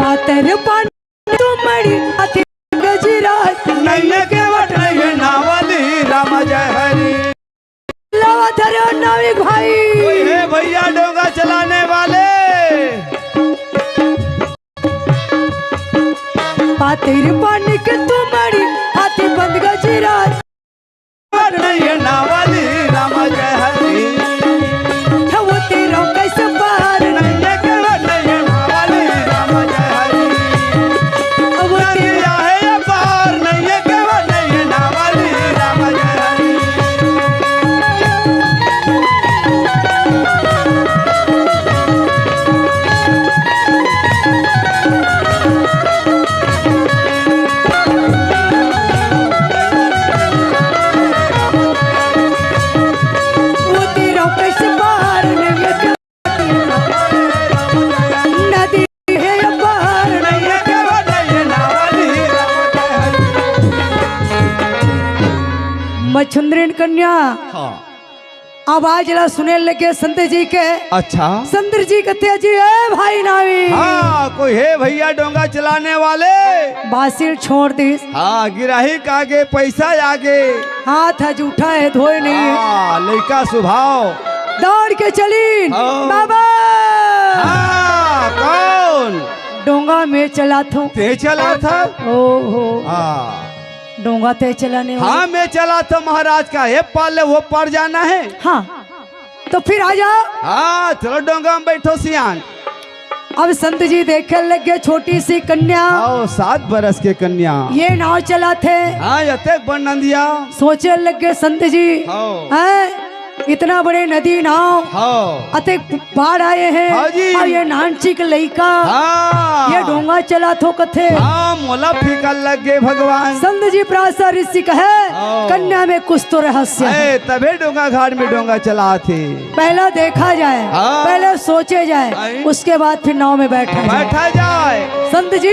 पातर पानी तुमड़ी हाथी गजराज नैया के वट नहीं नावली राम जय हरी। लावा धरे नाविक भाई कोई है भैया डोंगा चलाने वाले। पातर पानी के तुमड़ी हाथी बंद गजराज वट नहीं नावली राम जय हरी। वो तेरा कैसे पार नैया के वट नहीं नावली राम जय हरी। वो नदिया है पार नैया के वट नहीं नावली राम जय हरी। वो तेरा कैसे पार नदी है पार नैया के वट नहीं नावली राम जय हरी। मछुंद्रन कन्या हाँ आवाज ला सुने लगे संत जी के। अच्छा संत जी कहते जी है भाई नावी हाँ कोई है भैया डोंगा चलाने वाले। बासिर छोड़ दी हाँ गिराही का आगे पैसा आगे। हाथ जूठा है धोए नहीं हाँ लड़का स्वभाव। दौड़ के चली हाँ। बाबा हाँ कौन डोंगा में चला था ते चला था। ओहो हाँ डोंगा ते चलाने वाला। हाँ मैं चला था महाराज का ये पाले वो पार जाना है। हाँ तो फिर आ जाओ। हाँ चलो डोंगा में बैठो सियान। अब संत जी देखने लगे छोटी सी कन्या आओ 7 बरस के कन्या। ये नाव चला थे। हाँ यतेक बड़ नंदिया। सोचे लगे संत जी हाँ हैं इतना बड़े नदी नाव हाँ अते बाढ़ आए हैं हाँ जी। और ये नानची का लड़का हाँ ये डोंगा चला थो कथे। हाँ मोला फीका लग गए भगवान। संत जी प्रासा ऋषि कहे हाँ। कन्या में कुछ तो रहस्य है। ए, तबे डोंगा घाट में डोंगा चला थे। पहला देखा जाए हाँ। पहले सोचे जाए आई। उसके बाद फिर नाव में बैठा जाए। बैठा जाए। संत जी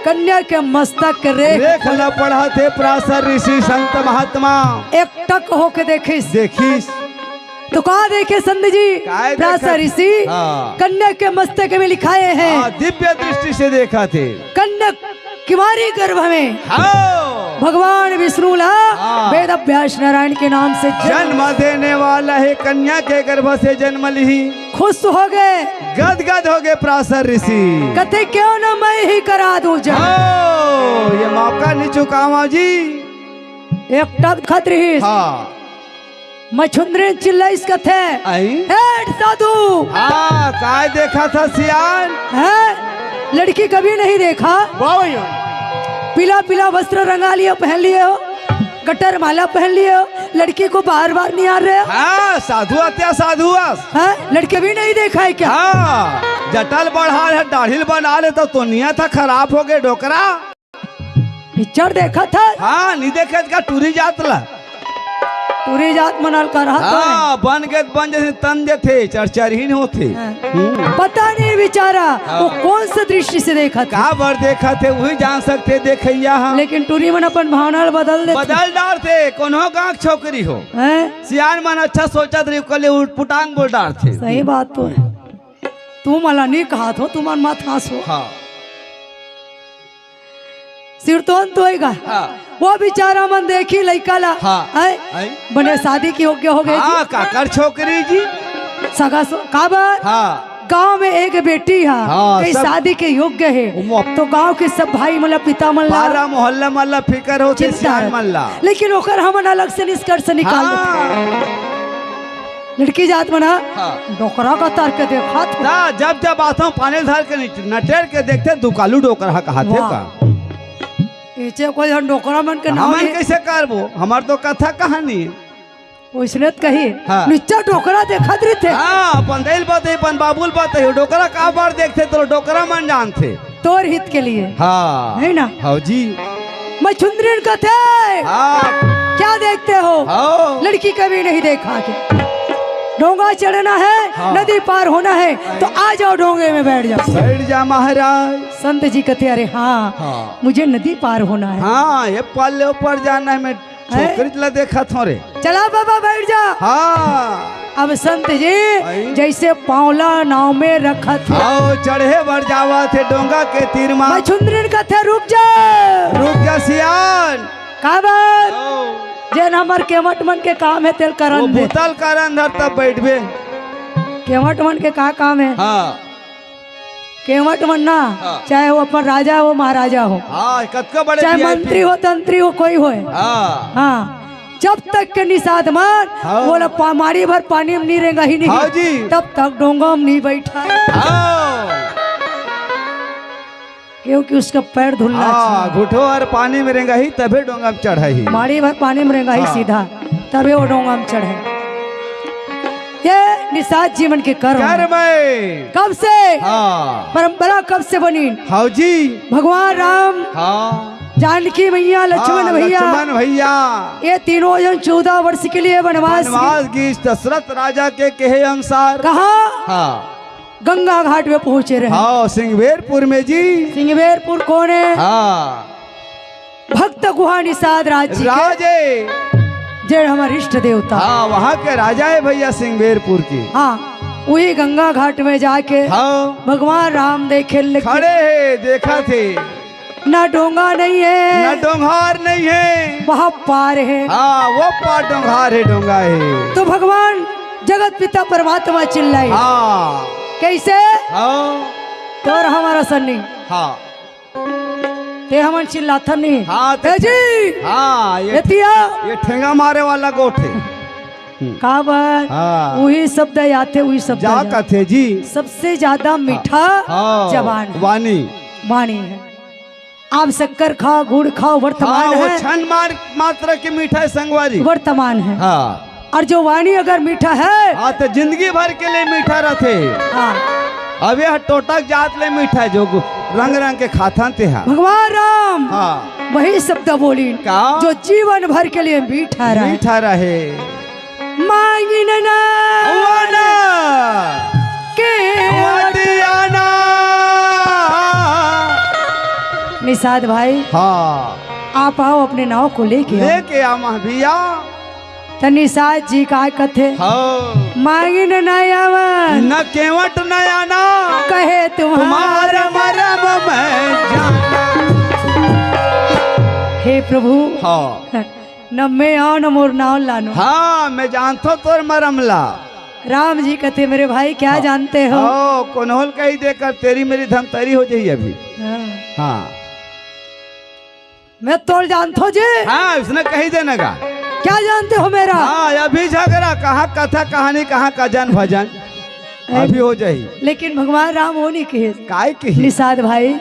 कन्या के मस्तक के देख न पढ़ा थे प्रासर ऋषि संत महात्मा। एक टक होके देखे देखिस तो कहा देखे संत जी काहे प्रासा देखा? ऋषि हाँ। कन्या के मस्तक में लिखाए हैं हाँ, दिव्य दृष्टि से देखा थे। कन्या कुमारी गर्भ में हाँ भगवान विष्णु ला हाँ। वेद अभ्यास नारायण के नाम से जन्म देने वाला है कन्या के गर्भ से जन्म ली। खुश हो गए गदगद हो गए प्रासर ऋषि। कथे क्यों न मैं ही करा दूं जब ओ, ये मौका नहीं चुकावा जी। एक टक खतरी हाँ मछुंद्रन चिल्लाइस कथे आई हेड साधु हाँ काय देखा था सियान। है लड़की कभी नहीं देखा। पीला पीला वस्त्र रंगा लिया पहन लिए हो कटर माला पहन लिए हो लड़की को बार बार नहीं आ रहे हो। हाँ साधु अत्या साधु है लड़के भी नहीं देखा है क्या। हाँ जटल बढ़ा है दाढ़िल बना ले तो नियत था खराब हो गए डोकरा। पिक्चर देखा था हाँ नहीं देखे का टूरी जात ला। पूरी जात मनल कर रहा था। हाँ बन गए बन जैसे तन जे थे चरचरहीन होते। पता नहीं बेचारा वो कौन सा दृष्टि से देखा था। का बार देखा थे वही जान सकते देखैया हम। लेकिन टूरी मन अपन भावना बदल दे बदल डार थे कोनो गाँव छोकरी हो। सियान मन अच्छा सोचा थे कल पुटांग बोल डार थे। सही बात तो है तू मला नहीं कहा तो तुम मत हंसो। हाँ सिरतोन तो हाँ वो बेचारा मन देखी लड़का ला हाँ। है बने शादी की योग्य हो गई हाँ काकर छोकरी जी। सगा काबर हाँ गांव में एक बेटी है हाँ, कई सब- शादी के योग्य है तो गांव के सब भाई मतलब पिता मन ला बारह मोहल्ला मल्ला फिकर होते चिंता सियान है। मल्ला। लेकिन ओकर हमन अलग से निष्कर्ष निकाल देते। हाँ लड़की जात मना हाँ डोकरा का तार के देखा था। ता जब जब आता हूँ पानी धर के नीचे नटेर के देखते दुकालू डोकरा कहा थे वाह। का। पीछे कोई हम डोकरा मन के नाम हमन कैसे करबो हमार तो कथा कहानी है। वैसने कही हाँ। नीचा डोकरा देखा थे हाँ अपन दिल बाते अपन बाबुल बाते डोकरा का बार देखते तो डोकरा मन जानते। तोर हित के लिए हाँ है ना। हाँ जी मैं चुंदरीन का थे हाँ क्या देखते हो हाँ लड़की कभी नहीं देखा के डोंगा चढ़ना है हाँ। नदी पार होना है तो आ जाओ डोंगे में बैठ जाओ। बैठ जा महाराज। संत जी कहते अरे हाँ, हाँ मुझे नदी पार होना है। हाँ ये पल्ले ऊपर जाना है मैं छोकरी ला देखा थो रे। चला बाबा बैठ जा। हाँ अब संत जी जैसे पावला नाव में रखा था, आओ चढ़े बढ़ जावा थे डोंगा के तीर मा। मछुंदरीन का थे रुक जा सियान का बात जेन हमर केवट मन के काम है तेल करन दे। भूतल करन धर तब बैठबे। केवट मन के का काम है? हाँ केवट मन ना चाहे वो अपन राजा हो महाराजा हो, हाँ कतका बड़े चाहे मंत्री हो तंत्री हो कोई हो, हाँ जब तक के निषाद मान बोला मारी भर पानी में नहीं रहेगा ही नहीं। हाँ जी। तब तक डोंगा में नहीं बैठा क्योंकि उसका पैर धुलना चाहिए। घुटो और पानी में रहेगा ही तभी डोंगा में चढ़ा ही। मारी भर पानी में रहेगा ही सीधा तभी वो डोंगा में चढ़े। ये निषाद जीवन के कर्म कब से परंपरा कब से बनी? हाँ जी भगवान राम, जानकी मैया, लक्ष्मण भैया ये तीनों जन 14 वर्ष के लिए वनवास की दशरथ राजा के कहे अनुसार कहा गंगा घाट में पहुंचे रहे। हाँ सिंहवेरपुर में जी। सिंहवेरपुर कौन है? भक्त गुहा निषाद राजे जय हमारे इष्ट देवता। वहाँ के राजा है भैया सिंहवेरपुर की। वही गंगा घाट में जाके भगवान राम देखे खड़े है, देखा थे ना डोंगा नहीं है ना डोंगार नहीं है, वहाँ पार है। वो पार डोंगार है, डोंगा है। तो भगवान जगत पिता परमात्मा चिल्लाए कैसे? तोर हमारा सन्नी ते हमन चिल्लाथा नहीं। ये ठेंगा मारे वाला गोठ है। का बात वही शब्द आते वही शब्द जा थे जी। सबसे ज्यादा मीठा जबान वाणी है। आप शक्कर खाओ गुड़ खाओ वर्तमान है, क्षण मात्र की मीठा संगवारी वर्तमान है। और जो वाणी अगर मीठा है तो जिंदगी भर के लिए मीठा रहते। अब यह टोटक जात ले मीठा जो रंग रंग के खाता थे। भगवान राम वही शब्द बोली जो जीवन भर के लिए मीठा रहे। मांगी ना निषाद भाई आप आओ अपने नाव को लेके आ भैया। तो निषाद जी का कथे मांगी न केवट न आना कहे तुम्हारा मरम मैं जाना। हे प्रभु न मैं आओ न मोर नाव लानो। मैं जानता तोर मरम ला। राम जी कहते मेरे भाई क्या जानते हो? कोनहोल कही देकर तेरी मेरी धमतरी हो जाइए अभी। मैं तोड़ जानता जी। उसने कही देने का क्या जानते हो मेरा? अभी झगड़ा कहाँ कथा कहानी कहाँ का जन भजन अभी हो जाए। लेकिन भगवान राम वो नहीं कहे काय कही निषाद भाई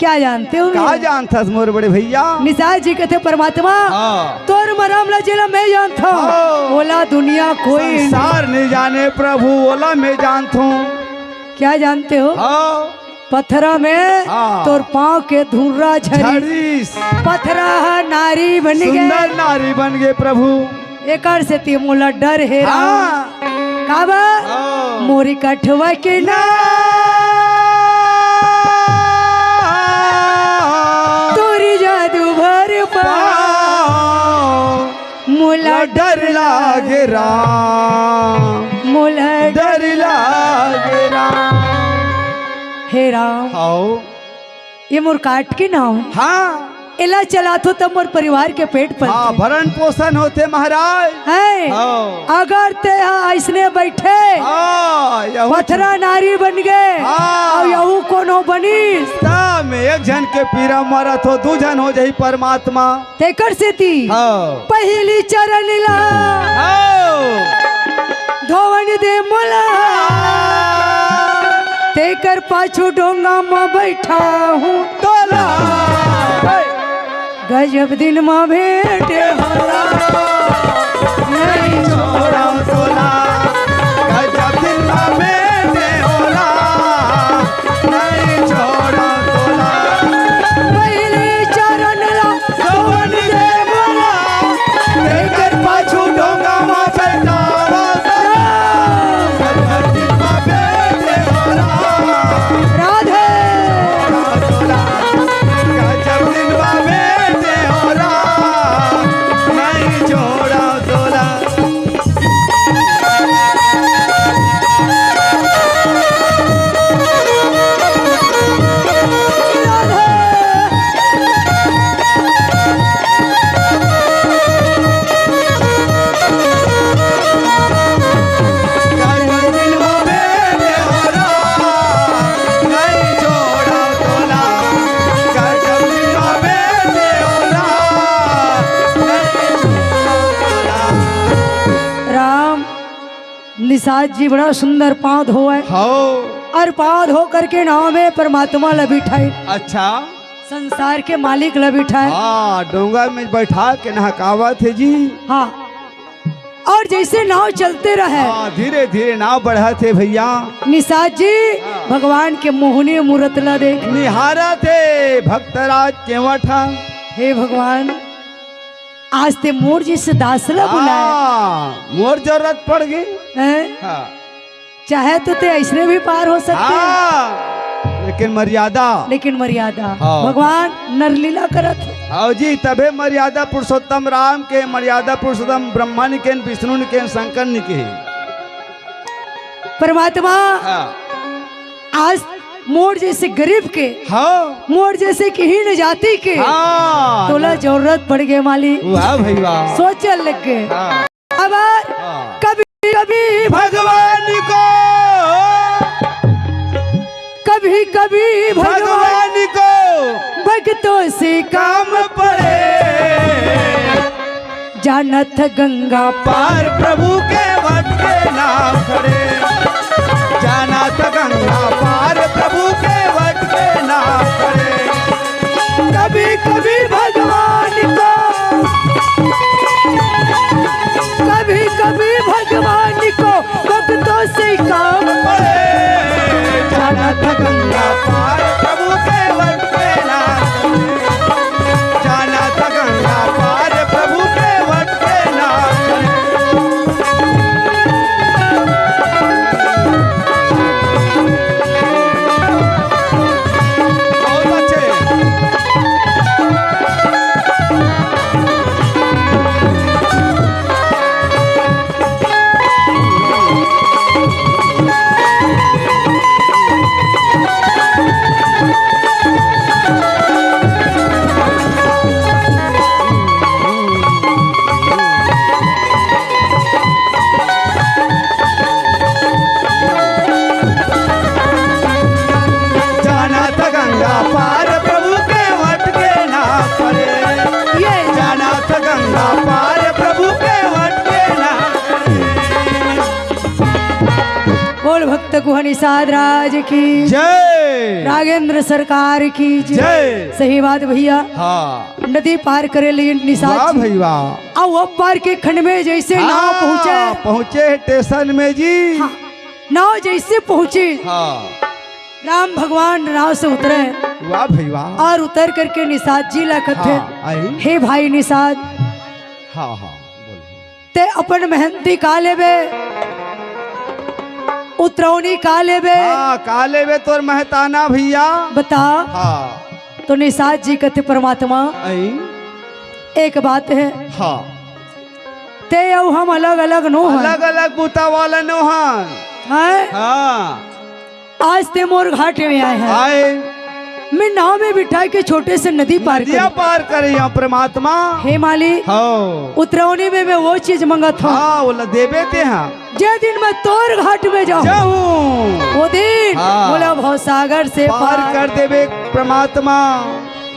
क्या जानते हो? क्या जानता मोर बड़े भैया? निषाद जी कहते परमात्मा तोर मराम ला जिला मैं जानता हूँ, बोला दुनिया कोई संसार नहीं जाने प्रभु, बोला मैं जानता हूँ। क्या जानते हो? पत्थरा में तोर पाँव के धुर्रा झड़ी पत्थरा नारी बन गए, सुंदर नारी बन गए प्रभु। एक से तिमुला डर है काबा मोरी कठवा के ना तोरी जादू भर मुला डर लागे राम, मुला डर लागे राम। हे राम ये मोर काट के नाव इला चला तो तब मोर परिवार के पेट पर भरण पोषण होते महाराज है। अगर ते ऐसने बैठे पथरा नारी बन गए और यहू कोनो बनी एक जन के पीरा मरत हो दू जन हो जाई परमात्मा तेकर से ती पहली चरण ला धोवन दे मुला तेकर पाछू डोंगा में बैठा हूँ तोला गजब दिन में भेंट होला नहीं छोड़ा तोला, गजब दिन में भेंट होला नहीं छोड़ा तोला। पहले चरण ला धोवन दे मुला तेकर पाछू डोंगा में बैठा नहीं निषाद जी बड़ा सुंदर पाँव धोए हो और पाँव धो करके नाव में परमात्मा ला बिठाए, अच्छा संसार के मालिक ला बिठाए। हाँ डोंगा में बैठा के नहकावत है जी। हाँ, और जैसे नाव चलते रहे हाँ धीरे धीरे नाव बढ़ा थे भैया। निषाद जी भगवान के मोहनी मूर्त ला देख निहारा थे भक्तराज केवठा। हे भगवान, आज ते मोर जैसे दासला बुलाए, मोर जरूरत पड़ गई। हैं? हाँ। चाहे तो ते ऐसने भी पार हो सकते हैं, हाँ, लेकिन मर्यादा हाँ। भगवान नरलीला करत है। हाँ जी, तबे मर्यादा पुरुषोत्तम राम के, मर्यादा पुरुषोत्तम ब्रह्मा के, विष्णु के, शंकर के। परमात्मा हाँ। आज मोर जैसे गरीब के, हाँ मोर जैसे हीन जाति के हाँ तोला जरूरत पड़ गए मालिक। वाह भाई वाह, सोचल लग गए। हाँ। अब हाँ। कभी कभी भगवान को, कभी कभी भगवान को भक्तों से काम पड़े, जानत गंगा पार प्रभु के वट के नाम खड़े, जाना था गंगा पार प्रभु के वट के नाम खड़े। कभी कभी भगवान को, कभी कभी भगवान को भक्तों से काम पड़े, जाना था गंगा पार प्रभु के वट के नाम खड़े, जाना था गंगा पार प्रभु के वट के नाम खड़े। बहुत अच्छे। जाना था गंगा पार प्रभु के वट के नाम खड़े, ये जाना था गंगा पार प्रभु के वट के नाम बोल भक्त गुह निषाद राज की जय, रागेंद्र सरकार की जय। सही बात भैया। हाँ नदी पार करे लिए वाह निषाद जी, भाई वाह। और वो पार के खंड में जैसे नाव पहुंचे, पहुंचे स्टेशन में जी। हाँ, नाव जैसे पहुंची, हाँ राम भगवान नाव से उतरे वाह भाई वाह। और उतर करके निषाद जी ला कथे, हाँ, आई। हे भाई निषाद, हाँ हाँ बोल। ते अपन मेहनती का लेबे, उतरौनी का लेबे, हाँ काले वे तोर महताना भैया। बता। हाँ तो निषाद जी कथे परमात्मा आई। एक बात है, हाँ ते और हम अलग अलग नो हैं, अलग अलग बूता वाला नोहन। हैं? हाँ आज ते मोर घाट में आए हैं, आए, मैं नाव में बिठा के छोटे से नदी पार नदिया कर। पार करे यहाँ परमात्मा। हे मालिक, हाँ उतरौनी में मैं वो चीज मंगत हूँ, हाँ वो देवे ते हाँ जे दिन मैं तोर घाट में जाऊँ जाऊँ वो दिन हाँ। बोला भवसागर से पार कर देवे परमात्मा।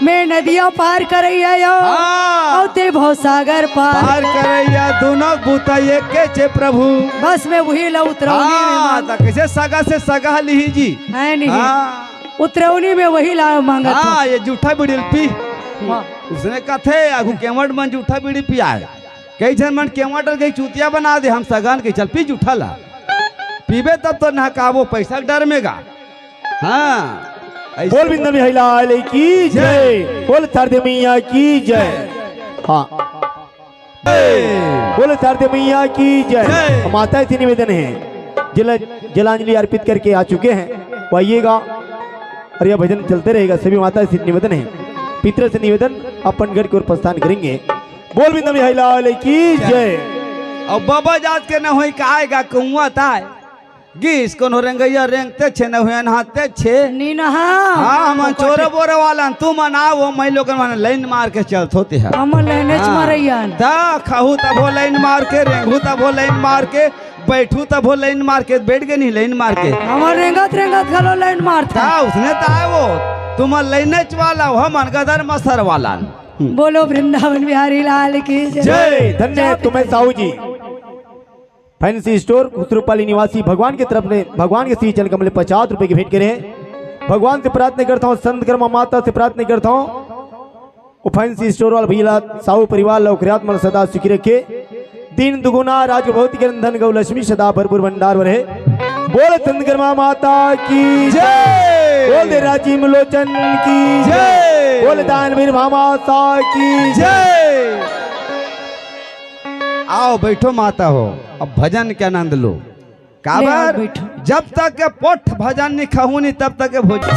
मैं नदियाँ पार कर आयो हाँ और ते भवसागर पार, पार करैया दोनों बूता एक के छे प्रभु। बस मैं वही ला उतरौनी हाँ में कैसे सगा से सगा ली जी। है नहीं, हाँ उतरौनी में वही ला मांगत हूँ। हाँ ये जूठा बीड़ी पी। वाह। उसने कथे आगू केवट मन जूठा बीड़ी पिया, कई जन मन केवट के चूतिया बना दे, हम सगान के चल पी जूठा ला, पीबे तब तो नहकाबो पैसा डर में गा। हाँ बोल बिंदु बिहारी की जय, बोल शारदे मैया की जय। हाँ बोल शारदे मैया की जय। माता से निवेदन है, जलांजलि अर्पित करके आ चुके हैं, वो आइएगा और यह भजन चलते रहेगा। सभी माता से निवेदन है, पितर से निवेदन अपन घर की ओर प्रस्थान करेंगे। बोल बिंदु बिहारी की जय। और बाबा जात के न होई का आएगा कुआ ताय गीस कोनो रेंगैया रेंगते छे न हुए नहाते छे नी नहा हाँ हम चोरे बोरे वाला तू मनाओ मैं लोगन मन लाइन मार के चलत होते हैं हम लेने च मारैया ता खाहू तब हो लाइन मार के रेंगू तब हो लाइन मार के बैठू तब हो लाइन मार के बैठ गए नहीं लाइन मार के हमर रेंगत रेंगत खलो लाइन मारता ता उसने ता वो तुम लाइन वाला हो हम गदर मसर वाला। बोलो वृंदावन बिहारी लाल की जय। धन्य तुम्हें साहू जी। फैंसी स्टोर खुसरूपाली निवासी भगवान की तरफ ने भगवान के श्री चरण कमल 50 रुपए की भेंट करे हैं। भगवान से प्रार्थना करता हूँ, संत कर्मा माता से प्रार्थना करता हूँ, वो फैंसी स्टोर वाला भैया साहू परिवार लौकरियात मन सदा सुखी रखे, दिन दुगुना राज भौतिक धन गौ लक्ष्मी सदा भरपूर भंडार भरे। बोल संत कर्मा माता की जय, बोल दे राजीव लोचन की जय, बोल दानवीर माता की जय। आओ बैठो माता हो, अब भजन के आनंद लो। ले काबर आओ, बैठो। जब तक के पोठ भजन नहीं खाऊं नहीं तब तक के भोजन